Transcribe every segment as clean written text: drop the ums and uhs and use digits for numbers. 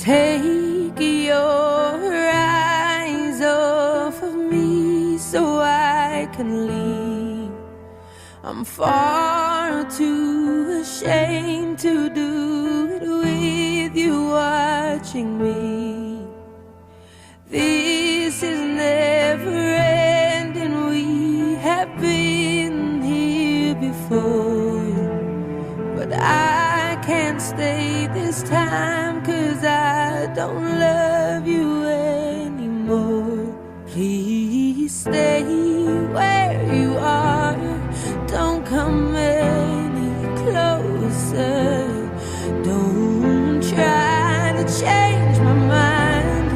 Take your eyes off of me so I can leave. I'm far too ashamed to do it with you watching me. This is never ending, we have been here before. But I can't stay this time, 'cause I don't love you anymore. Please stay where you are, don't come any closer. Don't try to change my mind,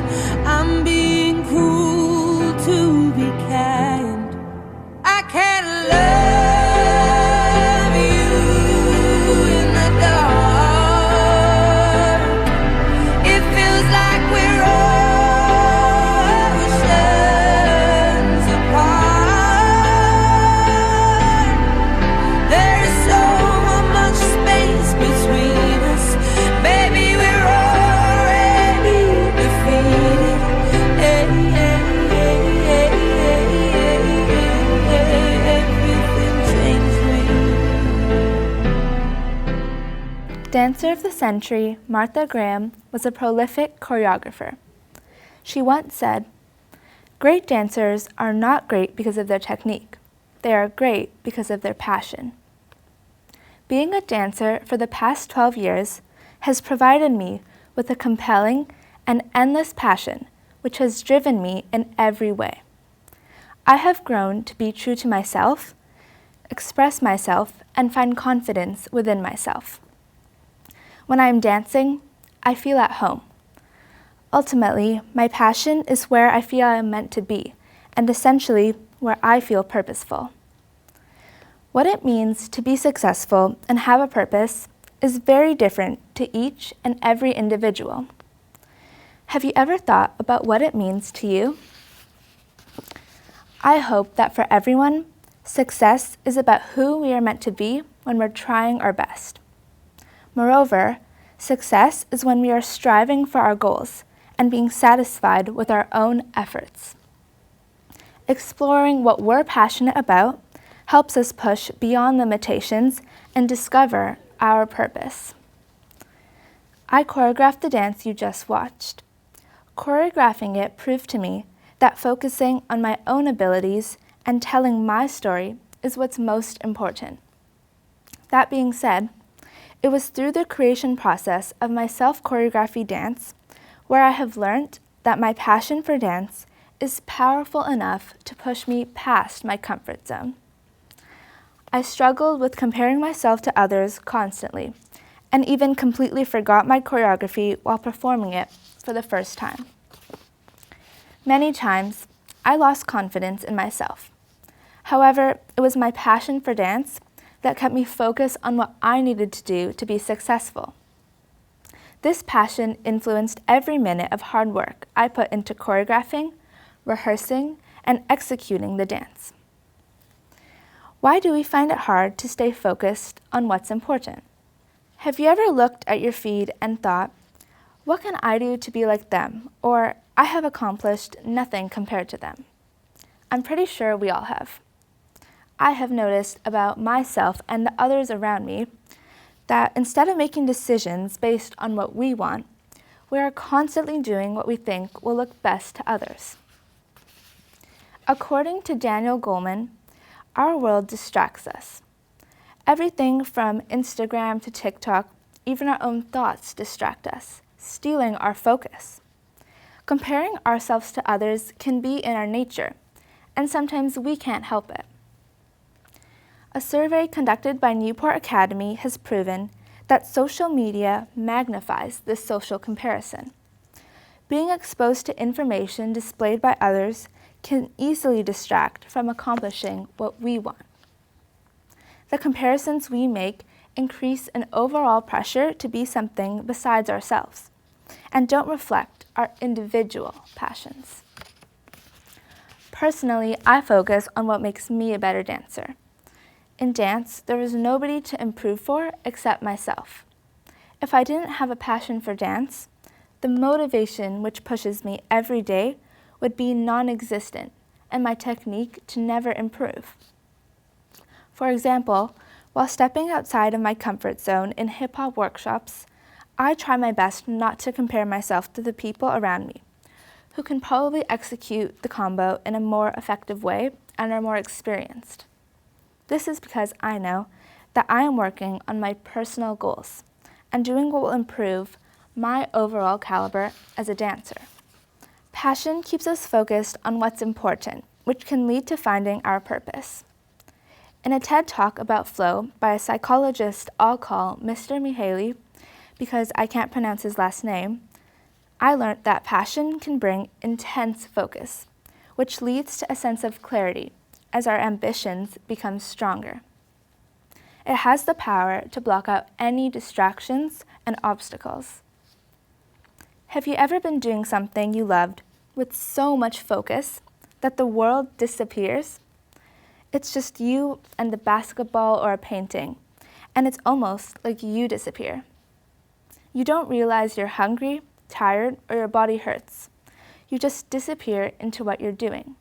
I'm being cruel to be kind. I can't love you in the dark. It feels like we're oceans apart. There's so much space between us. Baby, we're already defeated. Everything changed me. Dancer of the century, Martha Graham, was a prolific choreographer. She once said, "Great dancers are not great because of their technique. They are great because of their passion." Being a dancer for the past 12 years has provided me with a compelling and endless passion which has driven me in every way. I have grown to be true to myself, express myself, and find confidence within myself. When I am dancing, I feel at home. Ultimately, my passion is where I feel I am meant to be, and essentially where I feel purposeful. What it means to be successful and have a purpose is very different to each and every individual. Have you ever thought about what it means to you? I hope that for everyone, success is about who we are meant to be when we're trying our best. Moreover, success is when we are striving for our goals and being satisfied with our own efforts. Exploring what we're passionate about helps us push beyond limitations and discover our purpose. I choreographed the dance you just watched. Choreographing it proved to me that focusing on my own abilities and telling my story is what's most important. That being said, it was through the creation process of my self-choreography dance where I have learned that my passion for dance is powerful enough to push me past my comfort zone. I struggled with comparing myself to others constantly, and even completely forgot my choreography while performing it for the first time. Many times, I lost confidence in myself. However, it was my passion for dance that kept me focused on what I needed to do to be successful. This passion influenced every minute of hard work I put into choreographing, rehearsing, and executing the dance. Why do we find it hard to stay focused on what's important? Have you ever looked at your feed and thought, what can I do to be like them? Or I have accomplished nothing compared to them. I'm pretty sure we all have. I have noticed about myself and the others around me that instead of making decisions based on what we want, we are constantly doing what we think will look best to others. According to Daniel Goleman, our world distracts us. Everything from Instagram to TikTok, even our own thoughts distract us, stealing our focus. Comparing ourselves to others can be in our nature, and sometimes we can't help it. A survey conducted by Newport Academy has proven that social media magnifies this social comparison. Being exposed to information displayed by others can easily distract from accomplishing what we want. The comparisons we make increase an overall pressure to be something besides ourselves and don't reflect our individual passions. Personally, I focus on what makes me a better dancer. In dance, there was nobody to improve for except myself. If I didn't have a passion for dance, the motivation which pushes me every day would be non-existent and my technique to never improve. For example, while stepping outside of my comfort zone in hip-hop workshops, I try my best not to compare myself to the people around me, who can probably execute the combo in a more effective way and are more experienced. This is because I know that I am working on my personal goals and doing what will improve my overall caliber as a dancer. Passion keeps us focused on what's important, which can lead to finding our purpose. In a TED Talk about flow by a psychologist I'll call Mr. Mihaly, because I can't pronounce his last name, I learned that passion can bring intense focus, which leads to a sense of clarity as our ambitions become stronger. It has the power to block out any distractions and obstacles. Have you ever been doing something you loved with so much focus that the world disappears? It's just you and the basketball or a painting, and it's almost like you disappear. You don't realize you're hungry, tired, or your body hurts. You just disappear into what you're doing.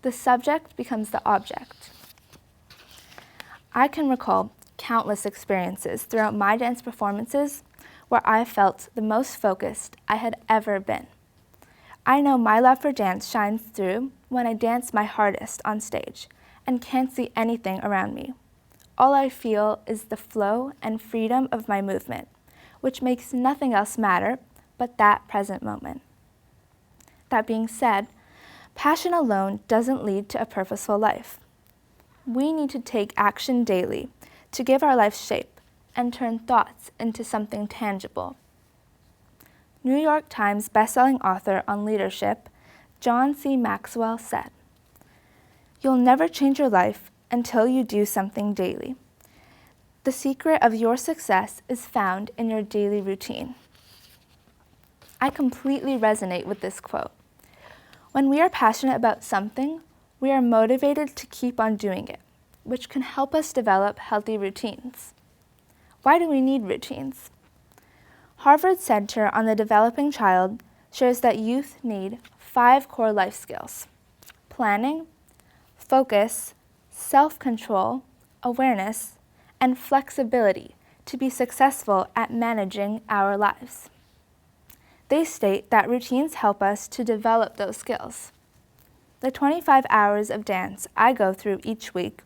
The subject becomes the object. I can recall countless experiences throughout my dance performances where I felt the most focused I had ever been. I know my love for dance shines through when I dance my hardest on stage and can't see anything around me. All I feel is the flow and freedom of my movement, which makes nothing else matter but that present moment. That being said, passion alone doesn't lead to a purposeful life. We need to take action daily to give our life shape and turn thoughts into something tangible. New York Times bestselling author on leadership, John C. Maxwell said, "You'll never change your life until you do something daily. The secret of your success is found in your daily routine." I completely resonate with this quote. When we are passionate about something, we are motivated to keep on doing it, which can help us develop healthy routines. Why do we need routines? Harvard's Center on the Developing Child shows that youth need 5 core life skills: planning, focus, self-control, awareness, and flexibility to be successful at managing our lives. They state that routines help us to develop those skills. The 25 hours of dance I go through each week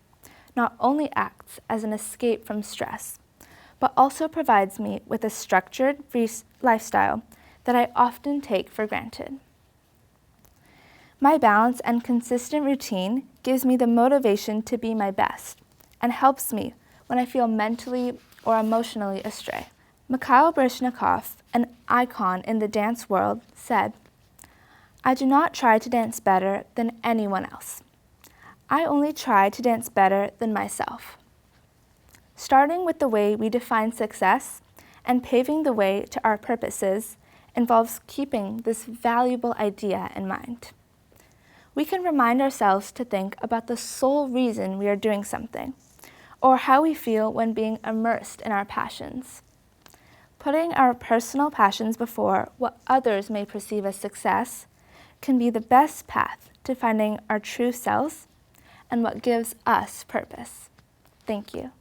not only acts as an escape from stress, but also provides me with a structured lifestyle that I often take for granted. My balanced and consistent routine gives me the motivation to be my best and helps me when I feel mentally or emotionally astray. Mikhail Baryshnikov, an icon in the dance world, said, "I do not try to dance better than anyone else. I only try to dance better than myself." Starting with the way we define success and paving the way to our purposes involves keeping this valuable idea in mind. We can remind ourselves to think about the sole reason we are doing something, or how we feel when being immersed in our passions. Putting our personal passions before what others may perceive as success can be the best path to finding our true selves and what gives us purpose. Thank you.